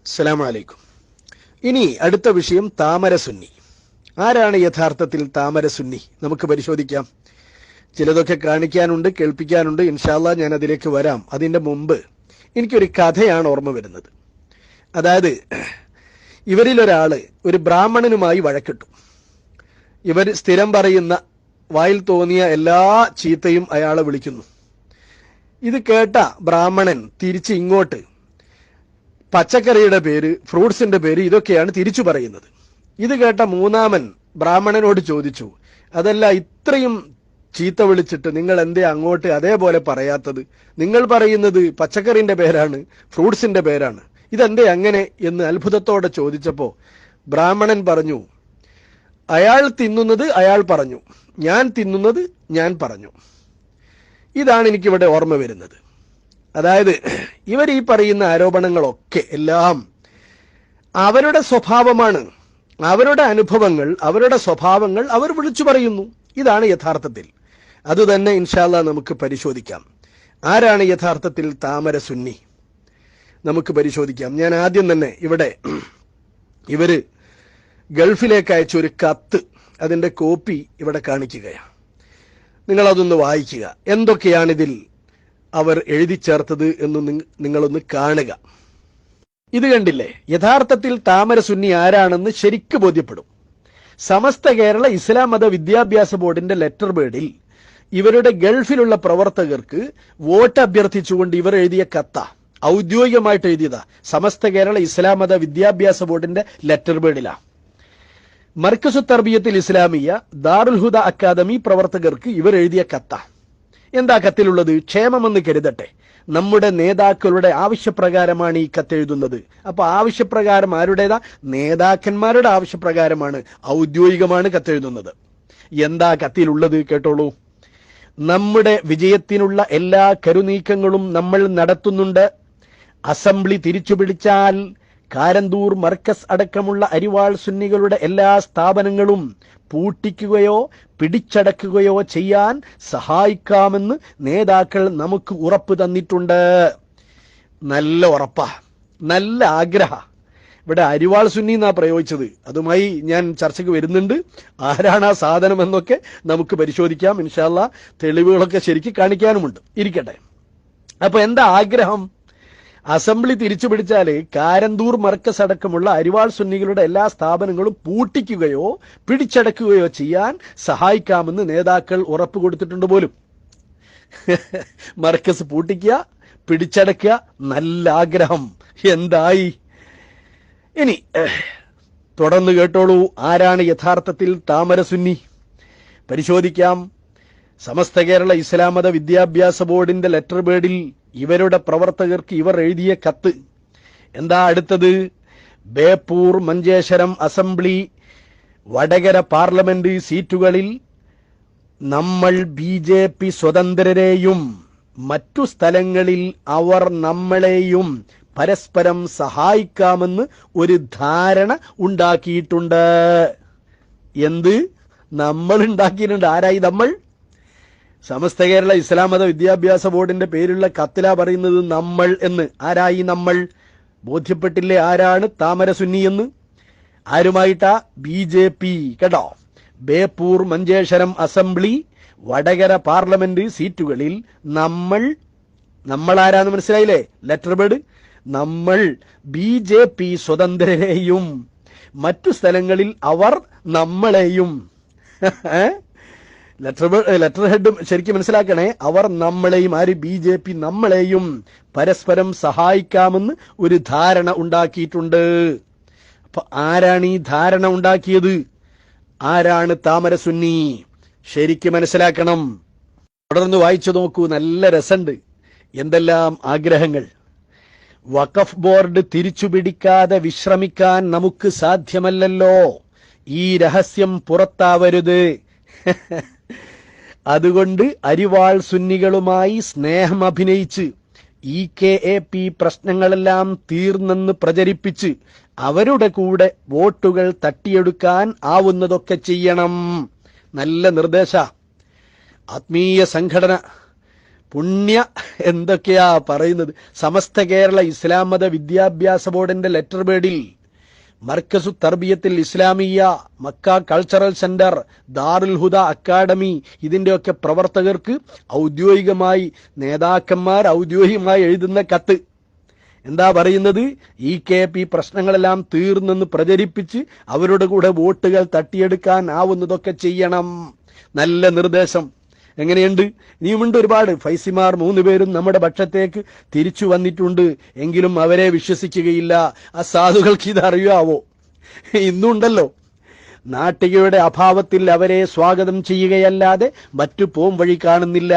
അസ്സലാമു അലൈക്കും. ഇനി അടുത്ത വിഷയം താമര സുന്നി. ആരാണ് യഥാർത്ഥത്തിൽ താമര സുന്നി? നമുക്ക് പരിശോധിക്കാം. ചിലതൊക്കെ കാണിക്കാനുണ്ട്, കേൾപ്പിക്കാനുണ്ട്. ഇൻഷാ അല്ലാഹ് ഞാൻ അതിലേക്ക് വരാം. അതിൻ്റെ മുമ്പ് എനിക്കൊരു കഥയാണ് ഓർമ്മ വരുന്നത്. അതായത് ഇവരിലൊരാള് ഒരു ബ്രാഹ്മണനുമായി വഴക്കിട്ടു. ഇവർ സ്ഥിരം പറയുന്ന വായിൽ തോന്നിയ എല്ലാ ചീത്തയും അയാളെ വിളിക്കുന്നു. ഇത് കേട്ട ബ്രാഹ്മണൻ തിരിച്ച് ഇങ്ങോട്ട് പച്ചക്കറിയുടെ പേര്, ഫ്രൂട്ട്സിന്റെ പേര് ഇതൊക്കെയാണ് തിരിച്ചു പറയുന്നത്. ഇത് കേട്ട മൂന്നാമൻ ബ്രാഹ്മണനോട് ചോദിച്ചു, അതല്ല, ഇത്രയും ചീത്ത വിളിച്ചിട്ട് നിങ്ങൾ എന്തേ അങ്ങോട്ട് അതേപോലെ പറയാത്തത്? നിങ്ങൾ പറയുന്നത് പച്ചക്കറിന്റെ പേരാണ്, ഫ്രൂട്ട്സിന്റെ പേരാണ്, ഇതെന്തേ അങ്ങനെ എന്ന് അത്ഭുതത്തോടെ ചോദിച്ചപ്പോ ബ്രാഹ്മണൻ പറഞ്ഞു, അയാൾ തിന്നുന്നത് അയാൾ പറഞ്ഞു, ഞാൻ തിന്നുന്നത് ഞാൻ പറഞ്ഞു. ഇതാണ് എനിക്കിവിടെ ഓർമ്മ വരുന്നത്. അതായത് ഇവർ ഈ പറയുന്ന ആരോപണങ്ങളൊക്കെ എല്ലാം അവരുടെ സ്വഭാവമാണ്, അവരുടെ അനുഭവങ്ങൾ, അവരുടെ സ്വഭാവങ്ങൾ അവർ വിളിച്ചു പറയുന്നു. ഇതാണ് യഥാർത്ഥത്തിൽ. അതുതന്നെ ഇൻഷാ അല്ലാഹ് നമുക്ക് പരിശോധിക്കാം. ആരാണ് യഥാർത്ഥത്തിൽ താമര സുന്നി? നമുക്ക് പരിശോധിക്കാം. ഞാൻ ആദ്യം തന്നെ ഇവിടെ ഇവര് ഗൾഫിലേക്ക് അയച്ച ഒരു കത്ത്, അതിന്റെ കോപ്പി ഇവിടെ കാണിക്കുകയാണ്. നിങ്ങളതൊന്ന് വായിക്കുക. എന്തൊക്കെയാണിതിൽ അവർ എഴുതി ചേർത്തത് എന്ന് നിങ്ങളൊന്ന് കാണുക. ഇത് കണ്ടില്ലേ? യഥാർത്ഥത്തിൽ താമര സുന്നി ആരാണെന്ന് ശരിക്ക് ബോധ്യപ്പെടും. സമസ്ത കേരള ഇസ്ലാം മത വിദ്യാഭ്യാസ ബോർഡിന്റെ ലെറ്റർ ബേഡിൽ ഇവരുടെ ഗൾഫിലുള്ള പ്രവർത്തകർക്ക് വോട്ട് അഭ്യർത്ഥിച്ചുകൊണ്ട് ഇവർ എഴുതിയ കത്ത, ഔദ്യോഗികമായിട്ട് എഴുതിയതാ. സമസ്ത കേരള ഇസ്ലാം മത വിദ്യാഭ്യാസ ബോർഡിന്റെ ലെറ്റർ ബേഡിലാണ്. മർക്കസു തർബിയത്തിൽ ഇസ്ലാമിയ, ദാറുൽ ഹുദ അക്കാദമി പ്രവർത്തകർക്ക് ഇവർ എഴുതിയ കത്ത. എന്താ കത്തിലുള്ളത്? ക്ഷേമമെന്ന് കരുതട്ടെ, നമ്മുടെ നേതാക്കളുടെ ആവശ്യപ്രകാരമാണ് ഈ കത്തെഴുതുന്നത്. അപ്പൊ ആവശ്യപ്രകാരം ആരുടേതാ? നേതാക്കന്മാരുടെ ആവശ്യപ്രകാരമാണ്, ഔദ്യോഗികമാണ് കത്തെഴുതുന്നത്. എന്താ കത്തിലുള്ളത്? കേട്ടോളൂ. നമ്മുടെ വിജയത്തിനുള്ള എല്ലാ കരുനീക്കങ്ങളും നമ്മൾ നടത്തുന്നുണ്ട്. അസംബ്ലി തിരിച്ചുപിടിച്ചാൽ കാരന്തൂർ, മർക്കസ് അടക്കമുള്ള അരിവാൾ സുന്നികളുടെ എല്ലാ സ്ഥാപനങ്ങളും പൂട്ടിക്കുകയോ പിടിച്ചടക്കുകയോ ചെയ്യാൻ സഹായിക്കാമെന്ന് നേതാക്കൾ നമുക്ക് ഉറപ്പ് തന്നിട്ടുണ്ട്. നല്ല ഉറപ്പാ, നല്ല ആഗ്രഹ. ഇവിടെ അരിവാൾ സുന്നി എന്നാ പ്രയോഗിച്ചത്. അതുമായി ഞാൻ ചർച്ചയ്ക്ക് വരുന്നുണ്ട്. ആരാണ് ആ സാധനം എന്നൊക്കെ നമുക്ക് പരിശോധിക്കാം. ഇൻഷാ അല്ലാഹ് തെളിവുകളൊക്കെ ശരിക്കും കാണിക്കാനുമുണ്ട്. ഇരിക്കട്ടെ. അപ്പൊ എന്താ ആഗ്രഹം? അസംബ്ലി തിരിച്ചു പിടിച്ചാല് കാരന്തൂർ, മർക്കസ് അടക്കമുള്ള അരിവാൾ സുന്നികളുടെ എല്ലാ സ്ഥാപനങ്ങളും പൂട്ടിക്കുകയോ പിടിച്ചടക്കുകയോ ചെയ്യാൻ സഹായിക്കാമെന്ന് നേതാക്കൾ ഉറപ്പ് കൊടുത്തിട്ടുണ്ട് പോലും. മർക്കസ് പൂട്ടിക്കുക, പിടിച്ചടക്കുക, നല്ല ആഗ്രഹം. എന്തായി? ഇനി തുടർന്ന് കേട്ടോളൂ. ആരാണ് യഥാർത്ഥത്തിൽ താമര സുന്നി? പരിശോധിക്കാം. സമസ്ത കേരള ഇസ്ലാം മത വിദ്യാഭ്യാസ ബോർഡിന്റെ ലെറ്റർ ബേഡിൽ ഇവരുടെ പ്രവർത്തകർക്ക് ഇവർ എഴുതിയ കത്ത് എന്താ? അടുത്തത്, ബേപ്പൂർ, മഞ്ചേശ്വരം അസംബ്ലി, വടകര പാർലമെന്റ് സീറ്റുകളിൽ നമ്മൾ BJP സ്വതന്ത്രരെയും മറ്റു സ്ഥലങ്ങളിൽ അവർ നമ്മളെയും പരസ്പരം സഹായിക്കാമെന്ന് ഒരു ധാരണ ഉണ്ടാക്കിയിട്ടുണ്ട്. എന്ത്? നമ്മൾ ഉണ്ടാക്കിയിട്ടുണ്ട്. ആരായി നമ്മൾ? സമസ്ത കേരള ഇസ്ലാം മത വിദ്യാഭ്യാസ ബോർഡിന്റെ പേരുള്ള കത്തിലാ പറയുന്നത് നമ്മൾ എന്ന്. ആരായി നമ്മൾ? ബോധ്യപ്പെട്ടില്ലേ ആരാണ് താമര സുന്നി എന്ന്? ആരുമായിട്ടാ? BJP. കേട്ടോ? ബേപ്പൂർ, മഞ്ചേശ്വരം അസംബ്ലി, വടകര പാർലമെന്റ് സീറ്റുകളിൽ നമ്മൾ ആരാന്ന് മനസ്സിലായില്ലേ? ലെറ്റർ ബേഡ്. നമ്മൾ BJP സ്വതന്ത്രരെയും മറ്റു സ്ഥലങ്ങളിൽ അവർ നമ്മളെയും. ലെറ്റർ ഹെഡ് ശരിക്കും മനസ്സിലാക്കണേ. അവർ നമ്മളെയും, ആര്? BJP നമ്മളെയും പരസ്പരം സഹായിക്കാമെന്ന് ഒരു ധാരണ ഉണ്ടാക്കിയിട്ടുണ്ട്. അപ്പൊ ആരാണ് ഈ ധാരണ ഉണ്ടാക്കിയത്? ആരാണ് താമര സുന്നി? ശരിക്കും മനസ്സിലാക്കണം. തുടർന്ന് വായിച്ചു നോക്കൂ, നല്ല രസമുണ്ട്. എന്തെല്ലാം ആഗ്രഹങ്ങൾ! വഖഫ് ബോർഡ് തിരിച്ചുപിടിക്കാതെ വിശ്രമിക്കാൻ നമുക്ക് സാധ്യമല്ലല്ലോ. ഈ രഹസ്യം പുറത്താവരുത്. അതുകൊണ്ട് അരിവാൾ സുന്നികളുമായി സ്നേഹം അഭിനയിച്ച് EKAP പ്രശ്നങ്ങളെല്ലാം തീർന്നെന്ന് പ്രചരിപ്പിച്ച് അവരുടെ കൂടെ വോട്ടുകൾ തട്ടിയെടുക്കാൻ ആവുന്നതൊക്കെ ചെയ്യണം. നല്ല നിർദ്ദേശ. ആത്മീയ സംഘടന പുണ്യ എന്തൊക്കെയാ പറയുന്നത്. സമസ്ത കേരള ഇസ്ലാം മത വിദ്യാഭ്യാസ ബോർഡിന്റെ ലെറ്റർ പേഡിൽ Markazu Tarbiyathil Islamiya, Makka cultural centre, Darul Huda academy, ഇതിന്റെയൊക്കെ പ്രവർത്തകർക്ക് ഔദ്യോഗികമായി നേതാക്കന്മാർ ഔദ്യോഗികമായി എഴുതുന്ന കത്ത് എന്താ പറയുന്നത്? ഈ KP പ്രശ്നങ്ങളെല്ലാം തീർന്നെന്ന് പ്രചരിപ്പിച്ച് അവരുടെ കൂടെ വോട്ടുകൾ തട്ടിയെടുക്കാൻ ആവുന്നതൊക്കെ ചെയ്യണം. നല്ല നിർദ്ദേശം. എങ്ങനെയുണ്ട്? ഇനിയുമുണ്ട് ഒരുപാട്. ഫൈസിമാർ 3 പേരും നമ്മുടെ പക്ഷത്തേക്ക് തിരിച്ചു വന്നിട്ടുണ്ട്. എങ്കിലും അവരെ വിശ്വസിക്കുകയില്ല. ആ സാധുക്കൾക്ക് ഇതറിയാവോ? ഇന്നുണ്ടല്ലോ. നാട്ടികയുടെ അഭാവത്തിൽ അവരെ സ്വാഗതം ചെയ്യുകയല്ലാതെ മറ്റു പോം വഴി കാണുന്നില്ല.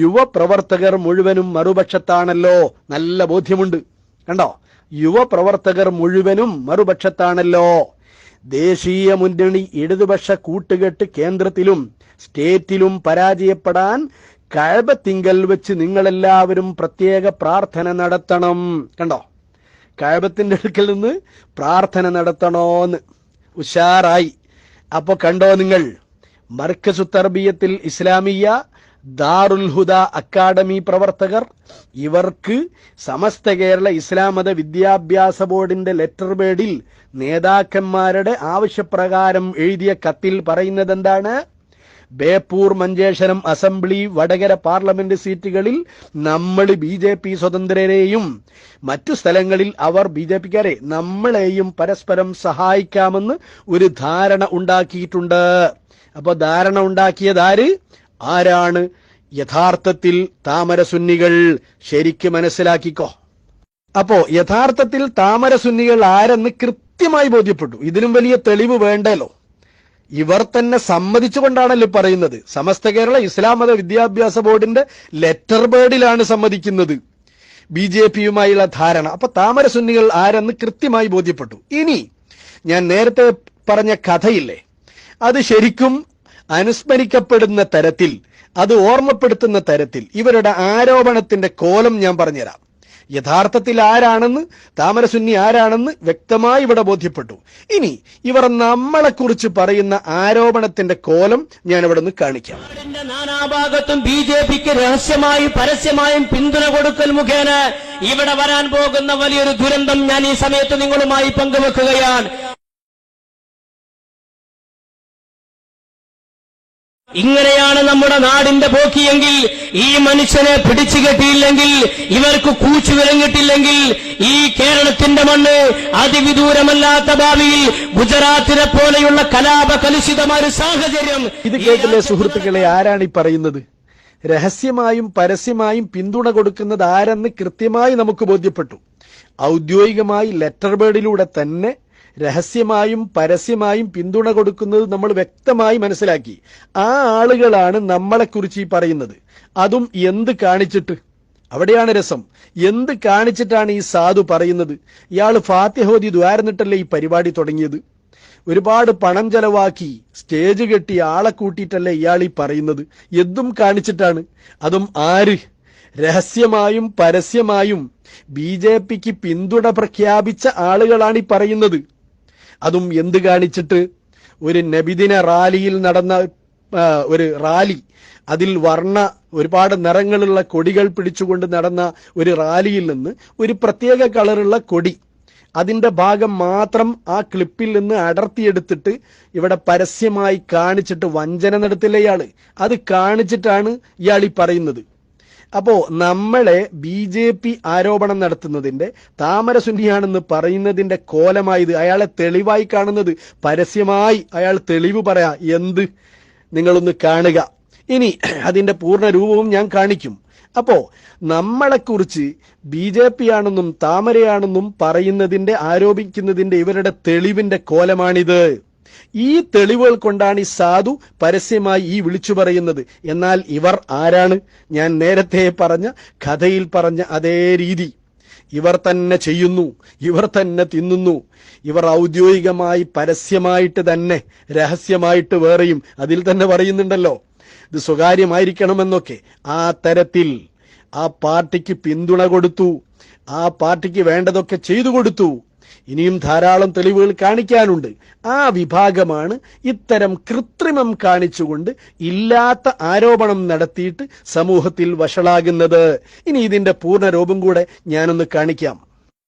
യുവപ്രവർത്തകർ മുഴുവനും മറുപക്ഷത്താണല്ലോ. നല്ല ബോധ്യമുണ്ട്. കണ്ടോ? യുവപ്രവർത്തകർ മുഴുവനും മറുപക്ഷത്താണല്ലോ. ദേശീയ മുന്നണി ഇടതുപക്ഷ കൂട്ടുകെട്ട് കേന്ദ്രത്തിലും സ്റ്റേറ്റിലും പരാജയപ്പെടാൻ കഅബത്തിങ്കൽ വെച്ച് നിങ്ങളെല്ലാവരും പ്രത്യേക പ്രാർത്ഥന നടത്തണം. കണ്ടോ? കഅബത്തിന്റെ അടുക്കൽ നിന്ന് പ്രാർത്ഥന നടത്തണോന്ന്. ഉഷാറായി. അപ്പൊ കണ്ടോ നിങ്ങൾ, മർക്കസു തർബിയത്തിൽ ഇസ്ലാമിയ, ദാറുൽ ഹുദ അക്കാഡമി പ്രവർത്തകർ, ഇവർക്ക് സമസ്ത കേരള ഇസ്ലാം മത വിദ്യാഭ്യാസ ബോർഡിന്റെ ലെറ്റർ പേഡിൽ നേതാക്കന്മാരുടെ ആവശ്യപ്രകാരം എഴുതിയ കത്തിൽ പറയുന്നത് എന്താണ്? ബേപ്പൂർ, മഞ്ചേശ്വരം അസംബ്ലി, വടകര പാർലമെന്റ് സീറ്റുകളിൽ നമ്മൾ BJP സ്വതന്ത്രരെയും മറ്റു സ്ഥലങ്ങളിൽ അവർ BJPക്കാരെ നമ്മളെയും പരസ്പരം സഹായിക്കാമെന്ന് ഒരു ധാരണ ഉണ്ടാക്കിയിട്ടുണ്ട്. അപ്പൊ ധാരണ ഉണ്ടാക്കിയതാര്? ആരാണ്? യഥാർത്ഥത്തിൽ താമര സുന്നികൾ. ശരിക്ക് മനസ്സിലാക്കിക്കോ. അപ്പോ യഥാർത്ഥത്തിൽ താമര സുന്നികൾ ആരെന്ന് കൃത്യമായി ബോധ്യപ്പെട്ടു. ഇതിനും വലിയ തെളിവ് വേണ്ടല്ലോ. ഇവർ തന്നെ സമ്മതിച്ചുകൊണ്ടാണല്ലോ പറയുന്നത്. സമസ്ത കേരള ഇസ്ലാം മത വിദ്യാഭ്യാസ ബോർഡിന്റെ ലെറ്റർ പേഡിലാണ് സമ്മതിക്കുന്നത് BJPയുമായുള്ള ധാരണ. അപ്പൊ താമര സുന്നികൾ ആരെന്ന് കൃത്യമായി ബോധ്യപ്പെട്ടു. ഇനി ഞാൻ നേരത്തെ പറഞ്ഞ കഥയില്ലേ, അത് ശരിക്കും അനുസ്മരിക്കപ്പെടുന്ന തരത്തിൽ, അത് ഓർമ്മപ്പെടുത്തുന്ന തരത്തിൽ ഇവരുടെ ആരോപണത്തിന്റെ കോലം ഞാൻ പറഞ്ഞുതരാം. യഥാർത്ഥത്തിൽ ആരാണെന്ന്, താമരസുന്നി ആരാണെന്ന് വ്യക്തമായി ഇവിടെ ബോധ്യപ്പെട്ടു. ഇനി ഇവർ നമ്മളെക്കുറിച്ച് പറയുന്ന ആരോപണത്തിന്റെ കോലം ഞാൻ ഇവിടെ നിന്ന് കാണിക്കാം. നാനാഭാഗത്തും BJPക്ക് രഹസ്യമായും പരസ്യമായും പിന്തുണ കൊടുക്കൽ മുഖേന ഇവിടെ വരാൻ പോകുന്ന വലിയൊരു ദുരന്തം ഞാൻ ഈ സമയത്ത് നിങ്ങളുമായി പങ്കുവെക്കുകയാണ്. ഇങ്ങനെയാണ് നമ്മുടെ നാടിന്റെ പോക്കിയെങ്കിൽ, ഈ മനുഷ്യനെ പിടിച്ചു കെട്ടിയില്ലെങ്കിൽ, ഇവർക്ക് കൂച്ചു വിലങ്ങിട്ടില്ലെങ്കിൽ ഈ കേരളത്തിന്റെ മണ്ണ് അതിവിദൂരമല്ലാത്ത ഭാവിയിൽ ഗുജറാത്തിനെ പോലെയുള്ള കലാപ കലുഷിതമായ ഒരു സാഹചര്യം. ഇത് കേട്ടില്ലേ സുഹൃത്തുക്കളെ? ആരാണ് ഈ പറയുന്നത്? രഹസ്യമായും പരസ്യമായും പിന്തുണ കൊടുക്കുന്നത് ആരെന്ന് കൃത്യമായി നമുക്ക് ബോധ്യപ്പെട്ടു. ഔദ്യോഗികമായി ലെറ്റർ പേഡിലൂടെ തന്നെ രഹസ്യമായും പരസ്യമായും പിന്തുണ കൊടുക്കുന്നത് നമ്മൾ വ്യക്തമായി മനസ്സിലാക്കി. ആ ആളുകളാണ് നമ്മളെക്കുറിച്ച് ഈ പറയുന്നത്. അതും എന്ത് കാണിച്ചിട്ട്? അവിടെയാണ് രസം. എന്ത് കാണിച്ചിട്ടാണ് ഈ സാധു പറയുന്നത്? ഇയാൾ ഫാത്തിഹ ഓതി ദ്വാരന്നിട്ടല്ലേ ഈ പരിപാടി തുടങ്ങിയത്? ഒരുപാട് പണം ചെലവാക്കി സ്റ്റേജ് കെട്ടി ആളെ കൂട്ടിയിട്ടല്ലേ ഇയാൾ ഈ പറയുന്നത്? എന്തും കാണിച്ചിട്ടാണ്. അതും ആര്? രഹസ്യമായും പരസ്യമായും BJPക്ക് പിന്തുണ പ്രഖ്യാപിച്ച ആളുകളാണ് ഈ പറയുന്നത്. അതും എന്ത് കാണിച്ചിട്ട്? ഒരു നബിദിന റാലിയിൽ നടന്ന ഒരു റാലി, അതിൽ ഒരുപാട് നിറങ്ങളുള്ള കൊടികൾ പിടിച്ചുകൊണ്ട് നടന്ന ഒരു റാലിയിൽ നിന്ന് ഒരു പ്രത്യേക കളറുള്ള കൊടി, അതിന്റെ ഭാഗം മാത്രം ആ ക്ലിപ്പിൽ നിന്ന് അടർത്തിയെടുത്തിട്ട് ഇവിടെ പരസ്യമായി കാണിച്ചിട്ട് വഞ്ചന നടത്തില്ല ഇയാള്. അത് കാണിച്ചിട്ടാണ് ഇയാൾ ഈ പറയുന്നത്. അപ്പോ നമ്മളെ BJP ആരോപണം നടത്തുന്നതിന്റെ, താമര സുന്നിയാണെന്ന് പറയുന്നതിന്റെ കോലമായത്. അയാളെ തെളിവായി കാണുന്നത്, പരസ്യമായി അയാൾ തെളിവ് പറയാ. എന്ത്? നിങ്ങളൊന്ന് കാണുക. ഇനി അതിന്റെ പൂർണ്ണ രൂപവും ഞാൻ കാണിക്കും. അപ്പോ നമ്മളെക്കുറിച്ച് BJP ആണെന്നും താമരയാണെന്നും പറയുന്നതിന്റെ, ആരോപിക്കുന്നതിന്റെ ഇവരുടെ തെളിവിന്റെ കോലമാണിത്. ഈ തെളിവുകൾ കൊണ്ടാണ് ഈ സാധു പരസ്യമായി ഈ വിളിച്ചു പറയുന്നത്. എന്നാൽ ഇവർ ആരാണ്? ഞാൻ നേരത്തെ പറഞ്ഞ കഥയിൽ പറഞ്ഞ അതേ രീതി ഇവർ തന്നെ ചെയ്യുന്നു, ഇവർ തന്നെ തിന്നുന്നു. ഇവർ ഔദ്യോഗികമായി പരസ്യമായിട്ട് തന്നെ, രഹസ്യമായിട്ട് വേറെയും അതിൽ തന്നെ പറയുന്നുണ്ടല്ലോ ഇത് സ്വകാര്യമായിരിക്കണമെന്നൊക്കെ. ആ തരത്തിൽ ആ പാർട്ടിക്ക് പിന്തുണ കൊടുത്തു, ആ പാർട്ടിക്ക് വേണ്ടതൊക്കെ ചെയ്തു കൊടുത്തു. ഇനിയും ധാരാളം തെളിവുകൾ കാണിക്കാനുണ്ട്. ആ വിഭാഗമാണ് ഇത്തരം കൃത്രിമം കാണിച്ചുകൊണ്ട് ഇല്ലാത്ത ആരോപണം നടത്തിയിട്ട് സമൂഹത്തിൽ വഷളാകുന്നത്. ഇനി ഇതിന്റെ പൂർണ്ണരൂപം കൂടെ ഞാനൊന്ന് കാണിക്കാം.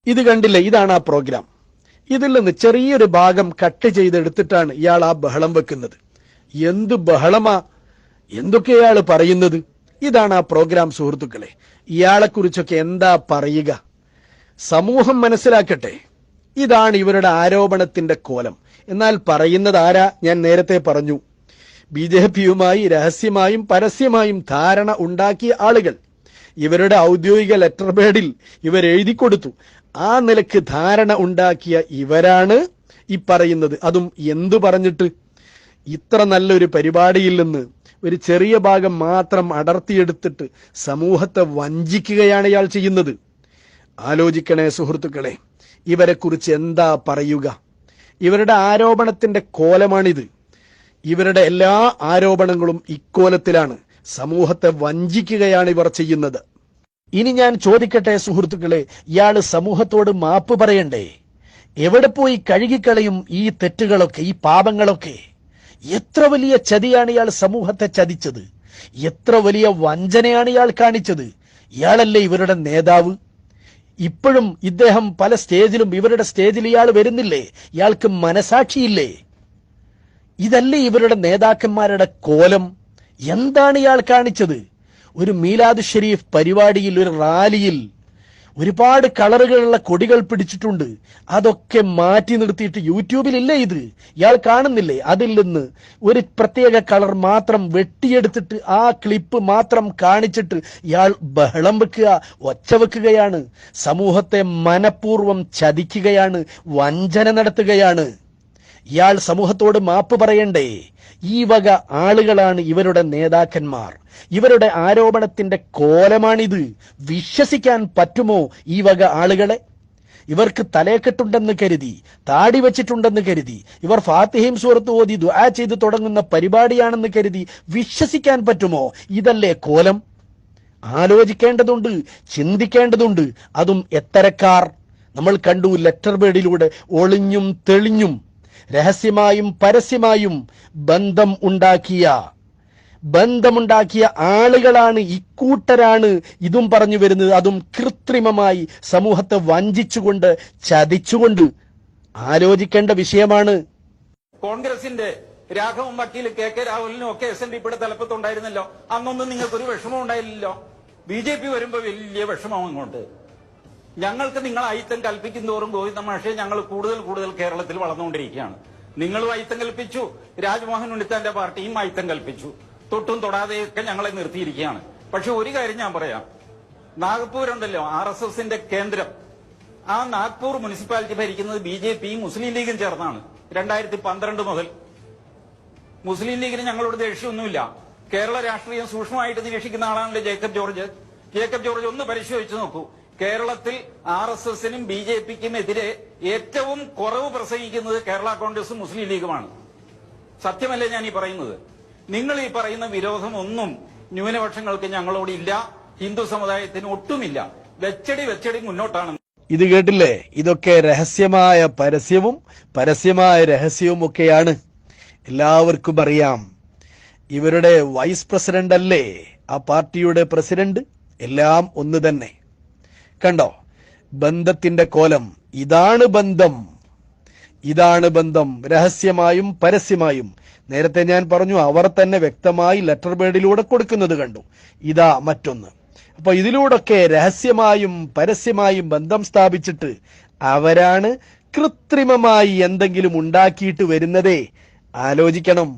ഇത് കണ്ടില്ലേ, ഇതാണ് ആ പ്രോഗ്രാം. ഇതിൽ നിന്ന് ചെറിയൊരു ഭാഗം കട്ട് ചെയ്തെടുത്തിട്ടാണ് ഇയാൾ ആ ബഹളം വെക്കുന്നത്. എന്ത് ബഹളമാ, എന്തൊക്കെയാൾ പറയുന്നത്. ഇതാണ് ആ പ്രോഗ്രാം. സുഹൃത്തുക്കളെ, ഇയാളെക്കുറിച്ചൊക്കെ എന്താ പറയുക? സമൂഹം മനസ്സിലാക്കട്ടെ. ഇതാണ് ഇവരുടെ ആരോപണത്തിന്റെ കോലം. എന്നാൽ പറയുന്നത് ആരാ? ഞാൻ നേരത്തെ പറഞ്ഞു, BJP-യുമായി രഹസ്യമായും പരസ്യമായും ധാരണ ഉണ്ടാക്കിയ ആളുകൾ. ഇവരുടെ ഔദ്യോഗിക ലെറ്റർ പേഡിൽ ഇവർ എഴുതി കൊടുത്തു. ആ നിലക്ക് ധാരണ ഉണ്ടാക്കിയ ഇവരാണ് ഈ പറയുന്നത്. അതും എന്തു പറഞ്ഞിട്ട്? ഇത്ര നല്ലൊരു പരിപാടിയിൽ നിന്ന് ഒരു ചെറിയ ഭാഗം മാത്രം അടർത്തിയെടുത്തിട്ട് സമൂഹത്തെ വഞ്ചിക്കുകയാണ് ഇയാൾ ചെയ്യുന്നത്. ആലോചിക്കണേ സുഹൃത്തുക്കളെ, ഇവരെക്കുറിച്ച് എന്താ പറയുക? ഇവരുടെ ആരോപണത്തിന്റെ കോലമാണിത്. ഇവരുടെ എല്ലാ ആരോപണങ്ങളും ഇക്കോലത്തിലാണ്. സമൂഹത്തെ വഞ്ചിക്കുകയാണ് ഇവർ ചെയ്യുന്നത്. ഇനി ഞാൻ ചോദിക്കട്ടെ സുഹൃത്തുക്കളെ, ഇയാള് സമൂഹത്തോട് മാപ്പ് പറയണ്ടേ? എവിടെ പോയി കഴുകിക്കളയും ഈ തെറ്റുകളൊക്കെ, ഈ പാപങ്ങളൊക്കെ? എത്ര വലിയ ചതിയാണ് ഇയാൾ സമൂഹത്തെ ചതിച്ചത്? എത്ര വലിയ വഞ്ചനയാണ് ഇയാൾ കാണിച്ചത്? ഇയാളല്ലേ ഇവരുടെ നേതാവ്? ഇപ്പോഴും ഇദ്ദേഹം പല സ്റ്റേജിലും, ഇവരുടെ സ്റ്റേജിൽ ഇയാൾ വരുന്നില്ലേ? ഇയാൾക്ക് മനസാക്ഷിയില്ലേ? ഇതല്ലേ ഇവരുടെ നേതാക്കന്മാരുടെ കോലം? എന്താണ് ഇയാൾ കാണിച്ചത്? ഒരു മീലാദ് ഷരീഫ് പരിപാടിയിൽ, ഒരു റാലിയിൽ ഒരുപാട് കളറുകളുള്ള കൊടികൾ പിടിച്ചിട്ടുണ്ട്. അതൊക്കെ മാറ്റി നിർത്തിയിട്ട് യൂട്യൂബിലില്ലേ ഇത്? ഇയാൾ കാണുന്നില്ലേ? അതിൽ നിന്ന് ഒരു പ്രത്യേക കളർ മാത്രം വെട്ടിയെടുത്തിട്ട് ആ ക്ലിപ്പ് മാത്രം കാണിച്ചിട്ട് ഇയാൾ ബഹളം വെക്കുക, ഒച്ച വെക്കുകയാണ്. സമൂഹത്തെ മനഃപൂർവ്വം ചതിക്കുകയാണ്, വഞ്ചന നടത്തുകയാണ്. ഇയാൾ സമൂഹത്തോട് മാപ്പ് പറയണ്ടേ? ഈ വക ആളുകളാണ് ഇവരുടെ നേതാക്കന്മാർ. ഇവരുടെ ആരോപണത്തിന്റെ കോലമാണിത്. വിശ്വസിക്കാൻ പറ്റുമോ ഈ വക ആളുകളെ? ഇവർക്ക് തലയെക്കെട്ടുണ്ടെന്ന് കരുതി, താടി വെച്ചിട്ടുണ്ടെന്ന് കരുതി, ഇവർ ഫാത്തിഹയും സൂറത്ത് ഓതി ദുആ ചെയ്ത് തുടങ്ങുന്ന പരിപാടിയാണെന്ന് കരുതി വിശ്വസിക്കാൻ പറ്റുമോ? ഇതല്ലേ കോലം? ആലോചിക്കേണ്ടതുണ്ട്, ചിന്തിക്കേണ്ടതുണ്ട്. അതും എത്തരക്കാർ. നമ്മൾ കണ്ടു, ലെറ്റർ ബേഡിലൂടെ ഒളിഞ്ഞും തെളിഞ്ഞും രഹസ്യമായും പരസ്യമായും ബന്ധമുണ്ടാക്കിയ ആളുകളാണ്, ഇക്കൂട്ടരാണ് ഇതും പറഞ്ഞു വരുന്നത്. അതും കൃത്രിമമായി സമൂഹത്തെ വഞ്ചിച്ചുകൊണ്ട്, ചതിച്ചുകൊണ്ട്. ആലോചിക്കേണ്ട വിഷയമാണ്. കോൺഗ്രസിന്റെ രാഘവൻ വക്കീൽ KK രാഹുലിനും ഒക്കെ SNDP-യുടെ തലപ്പത്തുണ്ടായിരുന്നല്ലോ. അന്നൊന്നും നിങ്ങൾക്കൊരു വിഷമം ഉണ്ടായില്ലല്ലോ. BJP വരുമ്പോ വലിയ വിഷമം അങ്ങോട്ട്. ഞങ്ങൾക്ക് നിങ്ങൾ അയിത്തം കൽപ്പിക്കും തോറും ഗോവിന്ദ മാഷെ ഞങ്ങൾ കൂടുതൽ കേരളത്തിൽ വളർന്നുകൊണ്ടിരിക്കുകയാണ്. നിങ്ങളും അയിത്തം കൽപ്പിച്ചു, രാജ്മോഹൻ ഉണ്ണിത്താന്റെ പാർട്ടിയും അയിത്തം കൽപ്പിച്ചു. തൊട്ടും തൊടാതെയൊക്കെ ഞങ്ങളെ നിർത്തിയിരിക്കുകയാണ്. പക്ഷെ ഒരു കാര്യം ഞാൻ പറയാം, നാഗ്പൂർ ഉണ്ടല്ലോ RSSന്റെ കേന്ദ്രം. ആ നാഗ്പൂർ മുനിസിപ്പാലിറ്റി ഭരിക്കുന്നത് BJP-യും മുസ്ലിം ലീഗും ചേർന്നാണ്. 2012 മുതൽ. മുസ്ലിം ലീഗിന് ഞങ്ങളോട് ദേഷ്യമൊന്നുമില്ല. കേരള രാഷ്ട്രീയം സൂക്ഷ്മമായിട്ട് നിരീക്ഷിക്കുന്ന ആളാണല്ലോ ജേക്കബ് ജോർജ്. ജേക്കബ് ജോർജ് ഒന്ന് പരിശോധിച്ചു നോക്കൂ. കേരളത്തിൽ RSSനും BJP-ക്കും എതിരെ ഏറ്റവും കുറവ് പ്രസംഗിക്കുന്നത് കേരള കോൺഗ്രസും മുസ്ലിം ലീഗുമാണ്. സത്യമല്ലേ ഞാൻ ഈ പറയുന്നത്? നിങ്ങൾ ഈ പറയുന്ന വിരോധം ഒന്നും ന്യൂനപക്ഷങ്ങൾക്ക് ഞങ്ങളോടില്ല, ഹിന്ദു സമുദായത്തിന് ഒട്ടുമില്ല. വെച്ചടി മുന്നോട്ടാണ്. ഇത് കേട്ടില്ലേ? ഇതൊക്കെ രഹസ്യമായ പരസ്യവും പരസ്യമായ രഹസ്യവും ഒക്കെയാണ്. എല്ലാവർക്കും അറിയാം. ഇവരുടെ വൈസ് പ്രസിഡന്റ് അല്ലേ ആ പാർട്ടിയുടെ പ്രസിഡന്റ്? എല്ലാം ഒന്ന് തന്നെ. കണ്ടോ ബന്ധത്തിന്റെ കോലം? ഇതാണ് ബന്ധം. രഹസ്യമായും പരസ്യമായും. നേരത്തെ ഞാൻ പറഞ്ഞു, അവർ തന്നെ വ്യക്തമായി ലെറ്റർ ബേഡിലൂടെ കൊടുക്കുന്നത് കണ്ടു. ഇതാ മറ്റൊന്ന്. അപ്പൊ ഇതിലൂടെയൊക്കെ രഹസ്യമായും പരസ്യമായും ബന്ധം സ്ഥാപിച്ചിട്ട് അവരാണ് കൃത്രിമമായി എന്തെങ്കിലും ഉണ്ടാക്കിയിട്ട് വരുന്നതേ. ആലോചിക്കണം.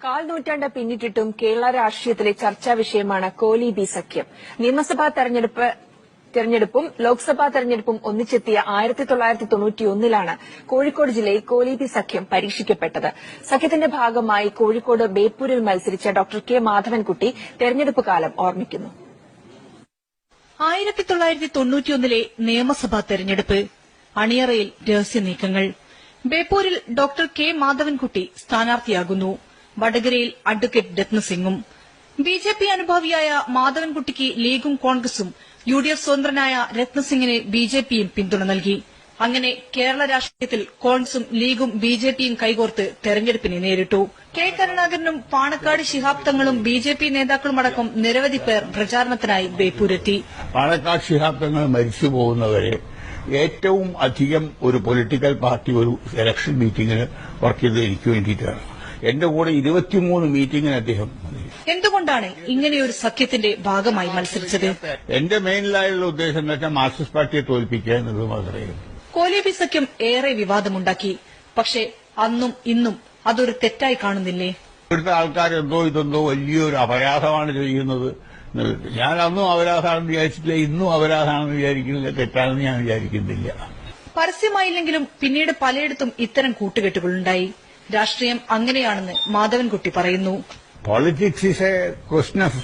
കാൽ നൂറ്റാണ്ട് പിന്നിട്ടിട്ടും കേരള രാഷ്ട്രീയത്തിലെ ചർച്ചാ വിഷയമാണ് കോലീബി സഖ്യം. നിയമസഭാ തെരഞ്ഞെടുപ്പും ലോക്സഭാ തെരഞ്ഞെടുപ്പും ഒന്നിച്ചെത്തിയ 1991-ലാണ് കോഴിക്കോട് ജില്ലയിൽ കോലീബി സഖ്യം പരീക്ഷിക്കപ്പെട്ടത്. സഖ്യത്തിന്റെ ഭാഗമായി കോഴിക്കോട് ബേപ്പൂരിൽ മത്സരിച്ച ഡോക്ടർ കെ മാധവൻകുട്ടി തെരഞ്ഞെടുപ്പ് കാലം ഓർമ്മിക്കുന്നു. 1991 നിയമസഭാ തെരഞ്ഞെടുപ്പ്. അണിയറയിൽ രഹസ്യ നീക്കങ്ങൾ. ബേപ്പൂരിൽ ഡോക്ടർ കെ മാധവൻകുട്ടി സ്ഥാനാർത്ഥിയാകുന്നു. വടകരയിൽ അഡ്വക്കേറ്റ് രത്നസിംഗും. BJP അനുഭാവിയായ മാധവൻകുട്ടിക്ക് ലീഗും കോൺഗ്രസും UDF സ്വതന്ത്രനായ രത്നസിംഗിന് BJPയും പിന്തുണ നൽകി. അങ്ങനെ കേരള രാഷ്ട്രീയത്തിൽ കോൺഗ്രസും ലീഗും BJPയും കൈകോർത്ത് തെരഞ്ഞെടുപ്പിനെ നേരിട്ടു. കെ കരുണാകരനും പാണക്കാട് ശിഹാബ് തങ്ങളും BJP നേതാക്കളുമടക്കം നിരവധി പേർ പ്രചാരണത്തിനായി ബേപ്പൂരെത്തി. പാണക്കാട് ശിഹാബ് തങ്ങൾ മരിച്ചു പോകുന്നവരെ ഏറ്റവും അധികം ഒരു പൊളിറ്റിക്കൽ പാർട്ടി ഒരു ഇലക്ഷൻ മീറ്റിംഗിന് വർക്ക് ചെയ്ത് എനിക്ക് വേണ്ടിയിട്ടാണ്. എന്റെ കൂടെ 23 മീറ്റിംഗിന് അദ്ദേഹം. എന്തുകൊണ്ടാണ് ഇങ്ങനെയൊരു സഖ്യത്തിന്റെ ഭാഗമായി മത്സരിച്ചത്? എന്റെ മെയിനിലായുള്ള ഉദ്ദേശം എന്ന് വെച്ചാൽ മാർക്സിസ്റ്റ് പാർട്ടിയെ തോൽപ്പിക്കുക എന്നുള്ളത് മാത്രമേ. കോലീബി സഖ്യം ഏറെ വിവാദമുണ്ടാക്കി. പക്ഷേ അന്നും ഇന്നും അതൊരു തെറ്റായി കാണുന്നില്ലേ? ഇവിടുത്തെ ആൾക്കാർ ഇതെന്തോ വലിയൊരു അപരാധമാണ് ചെയ്യുന്നത്. ഞാൻ അന്നും അപരാധമാണെന്ന് വിചാരിച്ചിട്ടില്ല, ഇന്നും അപരാധമാണെന്ന് വിചാരിക്കുന്നില്ല, തെറ്റാണെന്ന് ഞാൻ വിചാരിക്കുന്നില്ല. പരസ്യമായില്ലെങ്കിലും പിന്നീട് പലയിടത്തും ഇത്തരം കൂട്ടുകെട്ടുകളുണ്ടായി. രാഷ്ട്രീയം അങ്ങനെയാണെന്ന് മാധവൻകുട്ടി പറയുന്നു. Politics is a question of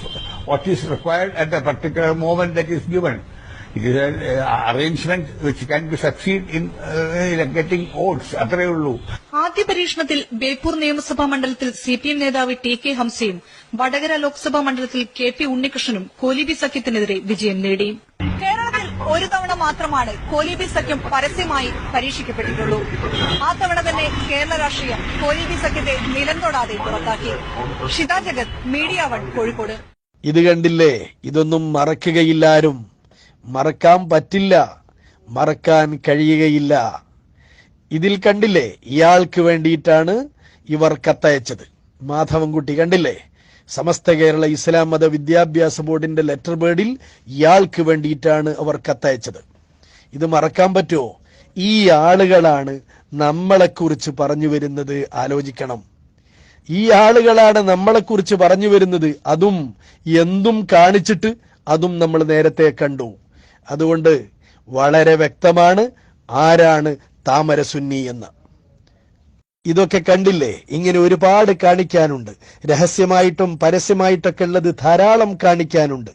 what is required at the particular moment that is given. It is an arrangement which can be succeed in getting votes. അത്രേ ഉള്ളൂ. ആദ്യ പരീക്ഷണത്തിൽ ബേപ്പൂർ നിയമസഭാ മണ്ഡലത്തിൽ CPM നേതാവ് TK ഹംസയും വടകര ലോക്സഭാ മണ്ഡലത്തിൽ KP ഉണ്ണികൃഷ്ണനും കോലീബി സഖ്യത്തിനെതിരെ വിജയം നേടി. കേരളത്തിൽ ഒരു തവണ മാത്രമാണ് കോലീബി സഖ്യം പരസ്യമായി പരീക്ഷിക്കപ്പെട്ടിട്ടുള്ളൂ. ആ തവണ തന്നെ കേരള രാഷ്ട്രീയം കോലീബി സഖ്യത്തെ നിലം തൊടാതെ പുറത്താക്കി. ഷിത ജഗത്, മീഡിയ 1, കോഴിക്കോട്. ഇത് കണ്ടില്ലേ? ഇതൊന്നും മറക്കുകയില്ലാരും. മറക്കാൻ പറ്റില്ല, മറക്കാൻ കഴിയുകയില്ല. ഇതിൽ കണ്ടില്ലേ, ഇയാൾക്ക് വേണ്ടിയിട്ടാണ് ഇവർ കത്തയച്ചത്. മാധവൻകുട്ടി കണ്ടില്ലേ, സമസ്ത കേരള ഇസ്ലാം മത വിദ്യാഭ്യാസ ബോർഡിന്റെ ലെറ്റർ ബേഡിൽ ഇയാൾക്ക് വേണ്ടിയിട്ടാണ് അവർ കത്തയച്ചത്. ഇത് മറക്കാൻ പറ്റുമോ? ഈ ആളുകളാണ് നമ്മളെക്കുറിച്ച് പറഞ്ഞു വരുന്നത്. ആലോചിക്കണം. ഈ ആളുകളാണ് നമ്മളെക്കുറിച്ച് പറഞ്ഞു വരുന്നത്. അതും എന്തും കാണിച്ചിട്ട്, അതും നമ്മൾ നേരത്തെ കണ്ടു. അതുകൊണ്ട് വളരെ വ്യക്തമാണ് ആരാണ് താമര സുന്നി എന്ന്. ഇതൊക്കെ കണ്ടില്ലേ? ഇങ്ങനെ ഒരുപാട് കാണിക്കാനുണ്ട്. രഹസ്യമായിട്ടും പരസ്യമായിട്ടൊക്കെ ഉള്ളത് ധാരാളം കാണിക്കാനുണ്ട്.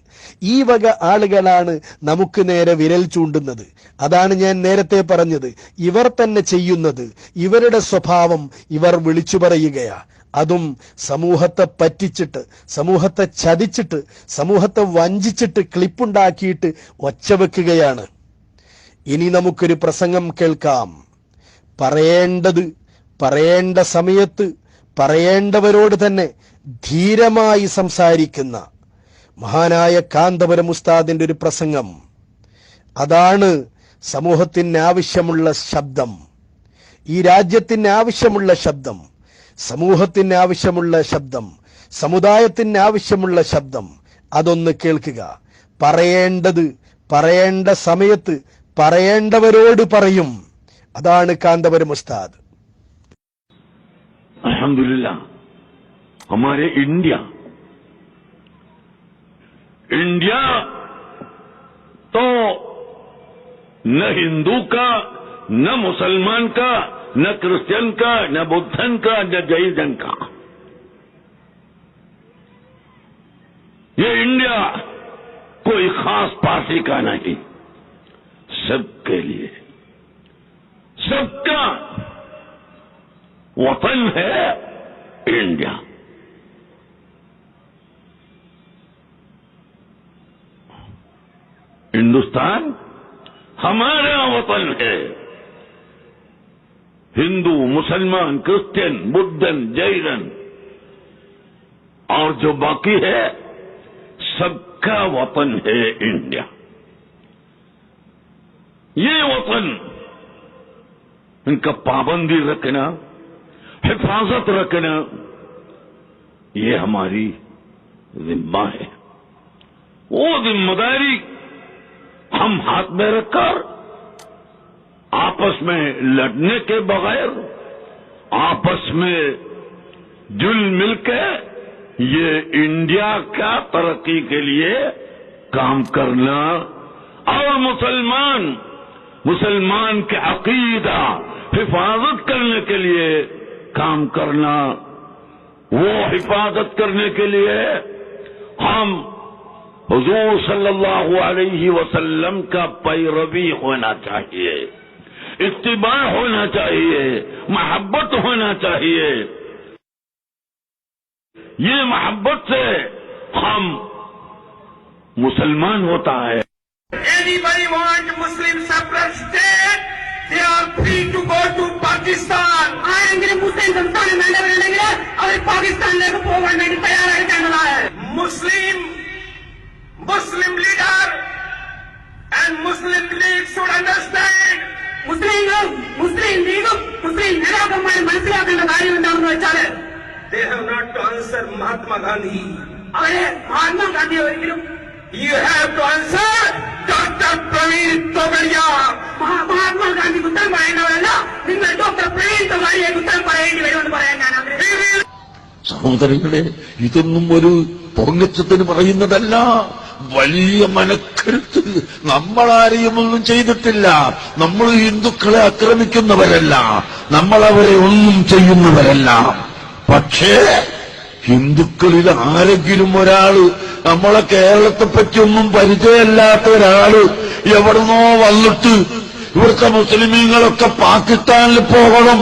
ഈ വക ആളുകളാണ് നമുക്ക് നേരെ വിരൽ ചൂണ്ടുന്നത്. അതാണ് ഞാൻ നേരത്തെ പറഞ്ഞത്. ഇവർ തന്നെ ചെയ്യുന്നത്. ഇവരുടെ സ്വഭാവം ഇവർ വിളിച്ചു പറയുകയാ. അതും സമൂഹത്തെ പറ്റിച്ചിട്ട്, സമൂഹത്തെ ചതിച്ചിട്ട്, സമൂഹത്തെ വഞ്ചിച്ചിട്ട്, ക്ലിപ്പുണ്ടാക്കിയിട്ട് ഒച്ച വെക്കുകയാണ്. ഇനി നമുക്കൊരു പ്രസംഗം കേൾക്കാം. പറയേണ്ട സമയത്ത് പറയേണ്ടവരോട് തന്നെ ധീരമായി സംസാരിക്കുന്ന മഹാനായ കാന്തപുരം ഉസ്താദിന്റെ ഒരു പ്രസംഗം. അതാണ് സമൂഹത്തിന് ആവശ്യമുള്ള ശബ്ദം, ഈ രാജ്യത്തിന് ആവശ്യമുള്ള ശബ്ദം, സമൂഹത്തിന് ആവശ്യമുള്ള ശബ്ദം, സമുദായത്തിന് ആവശ്യമുള്ള ശബ്ദം. അതൊന്ന് കേൾക്കുക. പറയേണ്ട സമയത്ത് പറയേണ്ടവരോട് പറയും. അതാണ് കാന്തപുരം ഉസ്താദ്. अल्हम्दुलिल्लाह हमारे इंडिया तो न हिंदू का, न मुसलमान का, न क्रिश्चियन का, न बुद्धन का, न जैन का. ये इंडिया कोई खास पार्टी का नहीं, सबके लिए, सबका वतन है इंडिया. हिंदुस्तान हमारा वतन है. हिंदू, मुसलमान, क्रिश्चियन, बुद्धन, जैन और जो बाकी है सबका वतन है इंडिया. ये वतन इनका पाबंदी रखना, हिफाजत रखना, ये हमारी जिम्मा है. वो जिम्मेदारी हम हाथ में रखकर आपस में लड़ने के बगैर, आपस में जुल मिलकर ये इंडिया का तरक्की के लिए काम करना और मुसलमान के अकीदा हिफाजत करने के लिए काम करना. वो हिफाजत करने के लिए हम हुजूर सल्लल्लाहु अलैहि वसल्लम का पैरवी होना चाहिए, इत्तिबा होना चाहिए, मोहब्बत होना चाहिए. ये मोहब्बत से हम मुसलमान होता है. Anybody want Muslim separate state? They are free to go to Pakistan. ആരെങ്കിലും മുസ്ലിം സംസ്ഥാനം വേണ്ടവരുണ്ടെങ്കിൽ അവർ പാകിസ്ഥാനിലേക്ക് പോകാൻ വേണ്ടി തയ്യാറായിരിക്കേണ്ടതാണ്. Muslim leader and Muslim League should understand. മുസ്ലിങ്ങളും മുസ്ലിം ലീഗും മുസ്ലിം നേതാക്കന്മാരും മനസ്സിലാക്കേണ്ട കാര്യം എന്താണെന്ന് വെച്ചാൽ they have not to answer Mahatma Gandhi. അവരെ മഹാത്മാഗാന്ധിയെ ഒരിക്കലും you have to answer Dr. Praveen Togadia. Mahatma Gandhi ഉത്തരം പറയേണ്ടവരല്ല, നിങ്ങൾ ഡോക്ടർ പ്രവീൺ തൊഗാഡിയയ്ക്ക് ഉത്തരം പറയേണ്ടി വരുമെന്ന് പറയാൻ ഞാൻ ആഗ്രഹിക്കുന്നു. സഹോദരങ്ങളെ, ഇതൊന്നും ഒരു പൊങ്ങച്ചത്തിന് പറയുന്നതല്ല, വലിയ മനക്കരുത്ത്. നമ്മളാരെയും ഒന്നും ചെയ്തിട്ടില്ല. നമ്മൾ ഹിന്ദുക്കളെ ആക്രമിക്കുന്നവരല്ല, നമ്മളവരെ ഒന്നും ചെയ്യുന്നവരല്ല. പക്ഷേ ഹിന്ദുക്കളിൽ ആരെങ്കിലും ഒരാള്, നമ്മളെ കേരളത്തെ പറ്റിയൊന്നും പരിചയമില്ലാത്ത ഒരാള് എവിടുന്നോ വന്നിട്ട് ഇവിടുത്തെ മുസ്ലിമീങ്ങളൊക്കെ പാകിസ്ഥാനിൽ പോകണം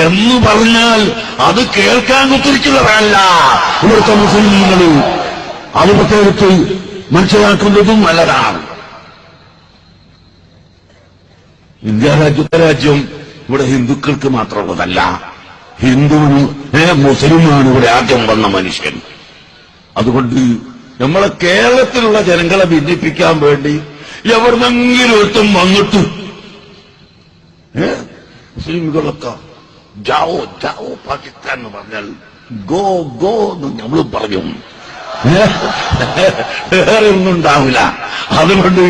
എന്ന് പറഞ്ഞാൽ അത് കേൾക്കാൻ കുത്തിരിക്കുന്നവരല്ല ഇവിടുത്തെ മുസ്ലിമീങ്ങള്. അത് പ്രത്യേകിച്ച് മനസ്സിലാക്കുന്നതും നല്ലതാണ്. ഇന്ത്യ രാജ്യം ഇവിടെ ഹിന്ദുക്കൾക്ക് മാത്രമുള്ളതല്ല. ഹിന്ദുവിന് മുസ്ലിമാണ് ഇവിടെ ആദ്യം വന്ന മനുഷ്യൻ. അതുകൊണ്ട് നമ്മളെ കേരളത്തിലുള്ള ജനങ്ങളെ ഭിന്നിപ്പിക്കാൻ വേണ്ടി എവിടുന്നെങ്കിലും ഒരുത്തും വന്നിട്ട് മുസ്ലിംകളൊക്കെ ജാവോ ജാവോ പാകിസ്ഥാൻ എന്ന് പറഞ്ഞാൽ ഗോ ഗോ എന്ന് നമ്മളും പറഞ്ഞു. വേറെ ഒന്നും ഉണ്ടാവില്ല. അതുകൊണ്ട്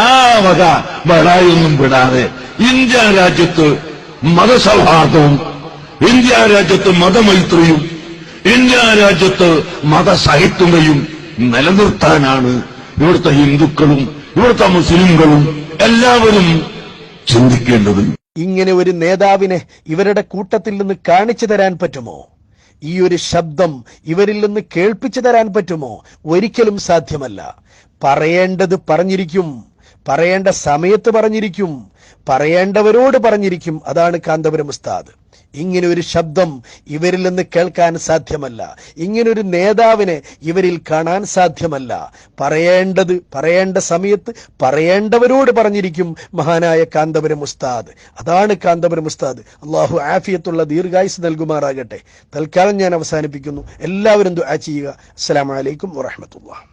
ആ വക ബടായൊന്നും വിടാതെ ഇന്ത്യ രാജ്യത്ത് മതസൗഹാർദ്ദവും, ഇന്ത്യ രാജ്യത്ത് മതമൈത്രിയും, ഇന്ത്യ രാജ്യത്ത് മതസഹിഷ്ണുതയും നിലനിർത്താനാണ് ഇവിടുത്തെ ഹിന്ദുക്കളും ഇവിടുത്തെ മുസ്ലിംകളും എല്ലാവരും ചിന്തിക്കേണ്ടത്. ഇങ്ങനെ ഒരു നേതാവിനെ ഇവരുടെ കൂട്ടത്തിൽ നിന്ന് കാണിച്ചു തരാൻ പറ്റുമോ? ഈ ഒരു ശബ്ദം ഇവരിൽ നിന്ന് കേൾപ്പിച്ചു തരാൻ പറ്റുമോ? ഒരിക്കലും സാധ്യമല്ല. പറയേണ്ടത് പറഞ്ഞിരിക്കും, പറയേണ്ട സമയത്ത് പറഞ്ഞിരിക്കും, പറയേണ്ടവരോട് പറഞ്ഞിരിക്കും. അതാണ് കാന്തപുരം ഉസ്താദ്. ഇങ്ങനെ ഒരു ശബ്ദം ഇവരിൽ നിന്ന് കേൾക്കാൻ സാധ്യമല്ല. ഇങ്ങനൊരു നേതാവിനെ ഇവരിൽ കാണാൻ സാധ്യമല്ല. പറയേണ്ടത് പറയേണ്ട സമയത്ത് പറയേണ്ടവരോട് പറഞ്ഞിരിക്കും മഹാനായ കാന്തപുരം ഉസ്താദ്. അതാണ് കാന്തപുരം ഉസ്താദ്. അള്ളാഹു ആഫിയത്തുള്ള ദീർഘായുസ് നൽകുമാറാകട്ടെ. തൽക്കാലം ഞാൻ അവസാനിപ്പിക്കുന്നു. എല്ലാവരും ദുആ ചെയ്യുക. അസ്സലാമു അലൈക്കും വറഹ്മത്തുള്ളാഹി.